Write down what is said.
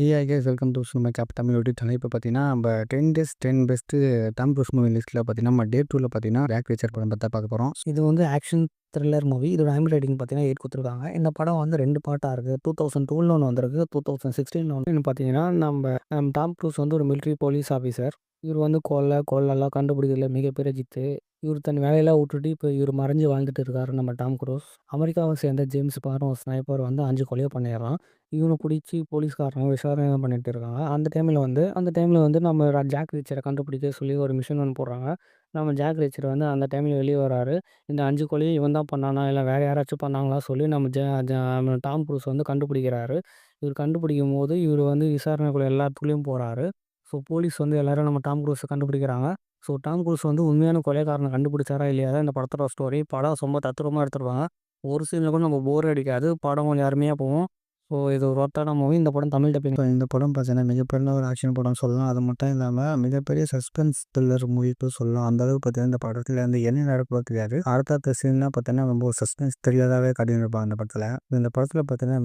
AI guys welcome to சுமை gap Tamil YouTube channel. இப்போ பார்த்தீங்கன்னா நம்ம 10 days 10 best Tom cruise movie லிஸ்ட்டில் பார்த்தீங்கன்னா நம்ம டே 2ல பார்த்தீங்கன்னா ஜாக் ரீச்சர் படம் பற்றி பார்க்க போகிறோம். இது வந்து ஆக்ஷன் த்ரில்லர் மூவி. இதோட ஐஎம்டி ரேட்டிங் பார்த்தீங்கன்னா 8 கொடுத்துருக்காங்க. இந்த படம் வந்து 2 பார்ட்டாக இருக்குது. 2002ல் ஒன்று வந்திருக்கு, 2016ல் ஒன்று. பார்த்தீங்கன்னா நம்ம டாம் க்ரூஸ் வந்து ஒரு மிலிட்ரி போலீஸ் ஆஃபீஸர். இவர் வந்து கொள்ளலாம் கண்டுபிடிக்கிறதுல மிகப்பெரிய ஜித்து. இவர் தன் வேலையெல்லாம் விட்டுட்டு இப்போ இவர் மறைஞ்சு வாழ்ந்துட்டு இருக்காரு நம்ம டாம் க்ரூஸ். அமெரிக்காவை சேர்ந்த ஜேம்ஸ் பார் ஒரு ஸ்னைப்பர் வந்து 5 கொலையை பண்ணிடுறான். இவனை பிடிச்சி போலீஸ்காரங்க விசாரணை பண்ணிட்டு இருக்காங்க. அந்த டைமில் வந்து நம்ம ஜாக் ரீச்சரை கண்டுபிடிக்க சொல்லி ஒரு மிஷன் ஒன்று போடுறாங்க. நம்ம ஜாக் ரீச்சர் வந்து அந்த டைமில் வெளியே வராரு. இந்த 5 கொலையும் இவன் தான் பண்ணானா இல்லை வேறு யாராச்சும் பண்ணாங்களா சொல்லி நம்ம டாம் க்ரூஸ் வந்து கண்டுபிடிக்கிறாரு. இவர் கண்டுபிடிக்கும்போது இவர் வந்து விசாரணைக்குள்ள எல்லாத்துக்குள்ளேயும் போகிறாரு. ஸோ போலீஸ் வந்து எல்லோரும் நம்ம டாம் க்ரூஸை கண்டுபிடிக்கிறாங்க. ஸோ டாம் க்ரூஸ் வந்து உண்மையான கொலைகாரனை கண்டுபிடிச்சாரா இல்லையா தான் இந்த படத்தோட ஸ்டோரி. படம் ரொம்ப தத்ரூபமாக எடுத்துருவாங்க. ஒரு சீனில் கூட நம்ம போர் அடிக்காது. படம் கொஞ்சம் அருமையாக போகும். ஸோ இது ஒரு ஒர்த்தான மூவி. இந்த படம் தமிழ் டப்பிங். இப்போ இந்த படம் பார்த்தீங்கன்னா மிகப்பெரிய ஒரு ஆக்ஷன் படம் சொல்லலாம். அது மட்டும் இல்லாமல் மிகப்பெரிய சஸ்பென்ஸ் த்ரில்லர் மூவிக்கு சொல்லலாம். அந்தளவுக்கு பார்த்தீங்கன்னா இந்த படத்தில் வந்து என்ன நடக்கவோ தெரியாது. அடுத்த சீன்லாம் பார்த்தீங்கன்னா ரொம்ப சஸ்பென்ஸ் த்ரில்லராகவே காட்டியிருப்பாங்க இந்த படத்தில். இந்த படத்தில் பார்த்தீங்கன்னா